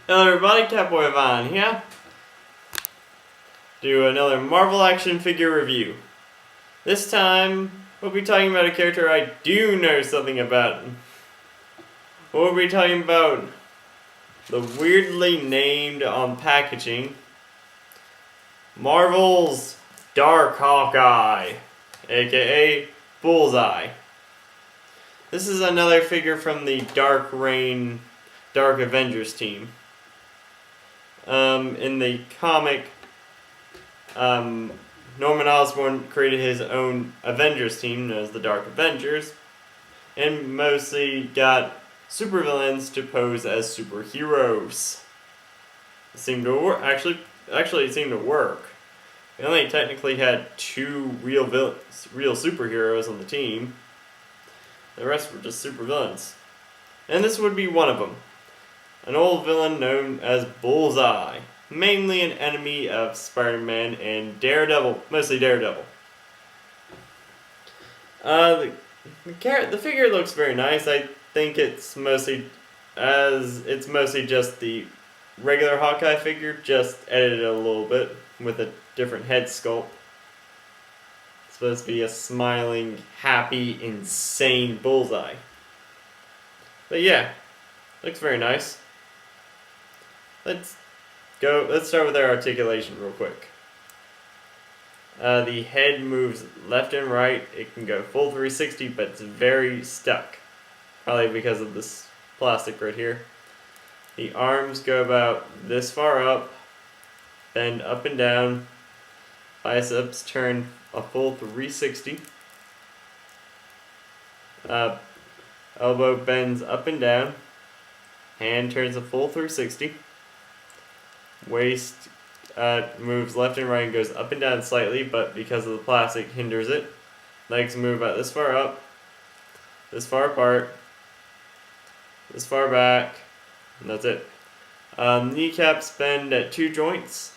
Hello everybody, Catboyvan here. Do another Marvel action figure review. This time, we'll be talking about a character I do know something about. We'll be talking about the weirdly named on packaging Marvel's Dark Hawkeye, aka Bullseye. This is another figure from the Dark Reign Dark Avengers team. In the comic, Norman Osborn created his own Avengers team known as the Dark Avengers, and mostly got supervillains to pose as superheroes. It seemed to work. Actually, it seemed to work. They only technically had two real superheroes on the team. The rest were just supervillains, and this would be one of them. An old villain known as Bullseye, mainly an enemy of Spider-Man and Daredevil, mostly Daredevil. The figure looks very nice. I think it's mostly just the regular Hawkeye figure, just edited a little bit with a different head sculpt. It's supposed to be a smiling, happy, insane Bullseye. But yeah, looks very nice. Let's start with our articulation real quick. The head moves left and right. It can go full 360, but it's very stuck. Probably because of this plastic right here. The arms go about this far up, bend up and down. Biceps turn a full 360. Elbow bends up and down. Hand turns a full 360. Waist moves left and right and goes up and down slightly, but because of the plastic hinders it. Legs move about this far up, this far apart, this far back, and that's it. Kneecaps bend at two joints,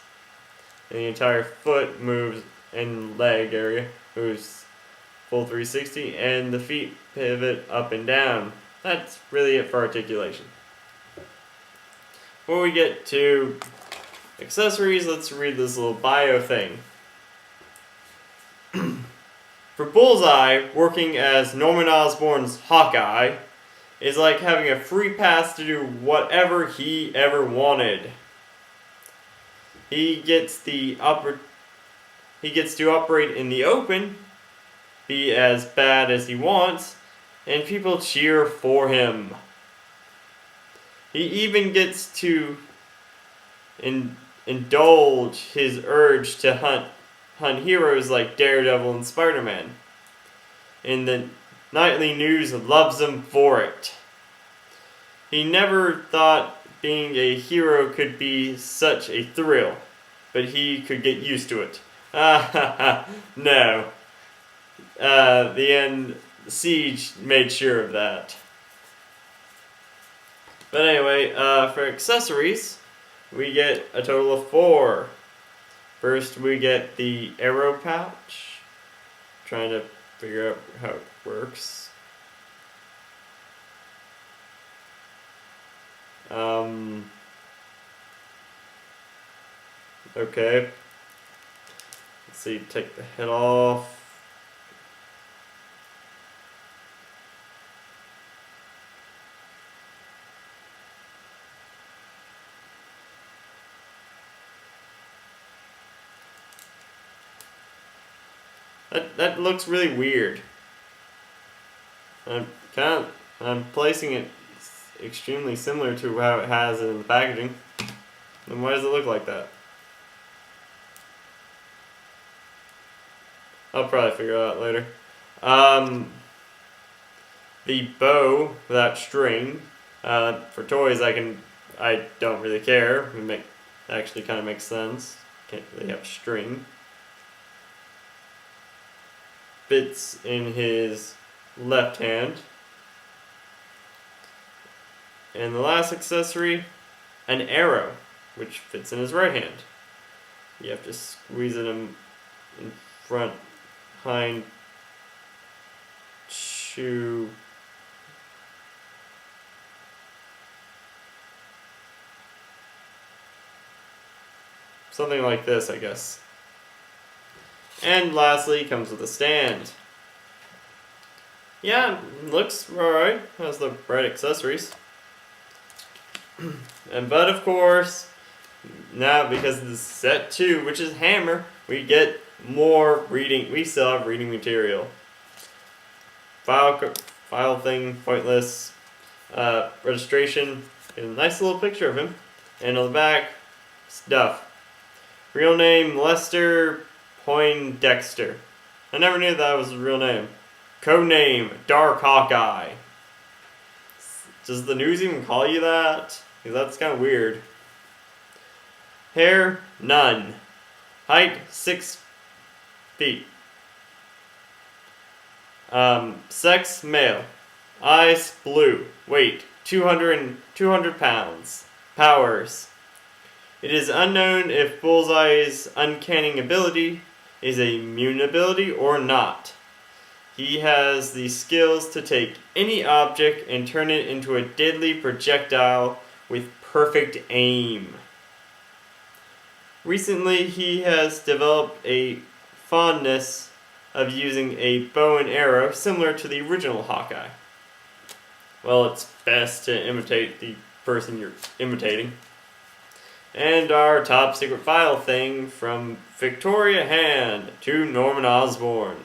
and the entire foot moves, and leg area moves full 360, and the feet pivot up and down. That's really it for articulation. Before we get to accessories, let's read this little bio thing. For Bullseye, working as Norman Osborn's Hawkeye is like having a free pass to do whatever he ever wanted. He gets to operate in the open, be as bad as he wants, and people cheer for him. He even gets to indulge his urge to hunt heroes like Daredevil and Spider-Man. And the nightly news loves him for it. He never thought being a hero could be such a thrill, but he could get used to it. No. The end, Siege made sure of that. But anyway, for accessories, we get a total of 4. First, we get the arrow pouch. Trying to figure out how it works. Okay. Let's see, take the head off. That looks really weird. I'm placing it extremely similar to how it has in the packaging. Then why does it look like that? I'll probably figure it out later. The bow without string. For toys, I don't really care. Actually kind of makes sense. Can't really have string. Fits in his left hand. And the last accessory, an arrow, which fits in his right hand. You have to squeeze it in front, behind, to something like this, I guess. And lastly, comes with a stand. Yeah, looks alright. Has the right accessories. But of course, now because this is set 2, which is hammer, we get more reading. We still have reading material. File thing, pointless. Registration. A nice little picture of him. And on the back, stuff. Real name, Lester Poindexter. I never knew that was his real name. Codename, Dark Hawkeye. Does the news even call you that? Because that's kind of weird. Hair, none. Height, 6 feet. Sex, male. Eyes, blue. Weight, 200 pounds. Powers. It is unknown if Bullseye's uncanny ability is a immune ability or not. He has the skills to take any object and turn it into a deadly projectile with perfect aim. Recently, he has developed a fondness of using a bow and arrow similar to the original Hawkeye. Well, it's best to imitate the person you're imitating. And our top secret file thing from Victoria Hand to Norman Osborn.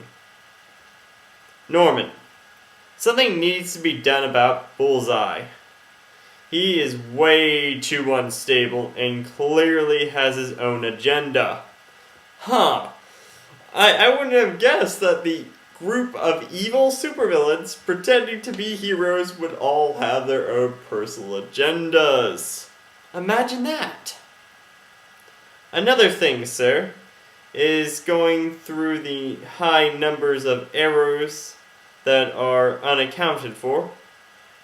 Norman. Something needs to be done about Bullseye. He is way too unstable and clearly has his own agenda. Huh. I wouldn't have guessed that the group of evil supervillains pretending to be heroes would all have their own personal agendas. Imagine that. Another thing, sir, is going through the high numbers of arrows that are unaccounted for.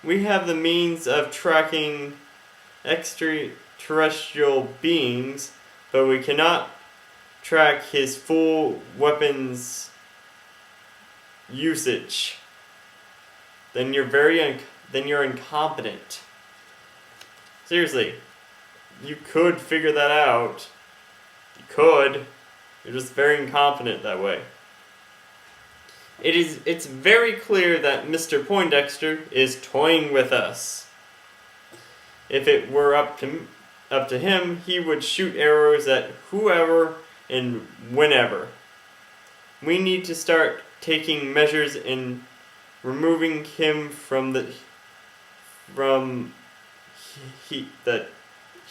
We have the means of tracking extraterrestrial beings, but we cannot track his full weapons usage. Then you're incompetent. Seriously, you could figure that out. You could. You're just very incompetent that way. It's very clear that Mr. Poindexter is toying with us. If it were up to him, he would shoot arrows at whoever and whenever. We need to start taking measures in removing him from the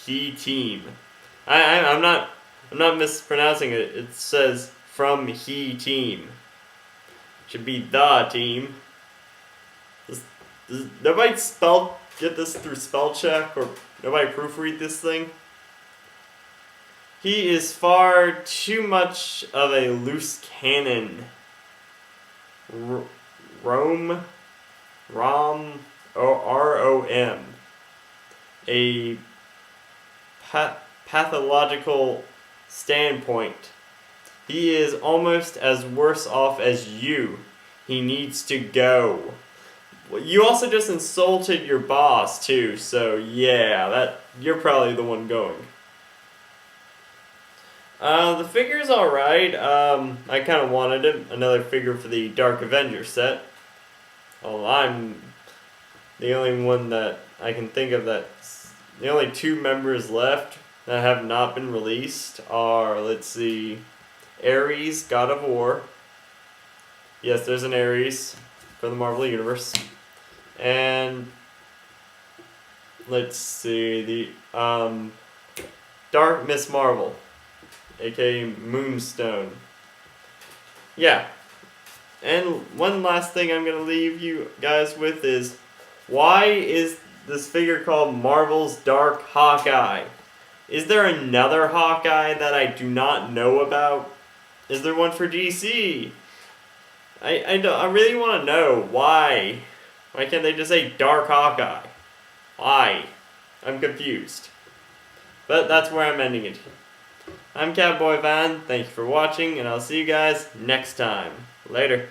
he team. I'm not mispronouncing it. It says from he team. Should be the team. Does nobody get this through spell check, or nobody proofread this thing? He is far too much of a loose cannon. Rom, R-O-M. A pathological standpoint. He is almost as worse off as you. He needs to go. You also just insulted your boss too, so yeah, you're probably the one going. The figure's alright. I kind of wanted it. Another figure for the Dark Avenger set. Well, I'm the only one that I can think of that's... The only 2 members left that have not been released are, let's see... Ares, God of War. Yes, there's an Ares for the Marvel Universe. And... let's see, the... Dark Miss Marvel, aka Moonstone. Yeah. And one last thing I'm going to leave you guys with is, why is this figure called Marvel's Dark Hawkeye? Is there another Hawkeye that I do not know about? Is there one for DC? I really want to know why. Why can't they just say Dark Hawkeye? Why? I'm confused. But that's where I'm ending it. I'm Catboyvan, thank you for watching, and I'll see you guys next time. Later.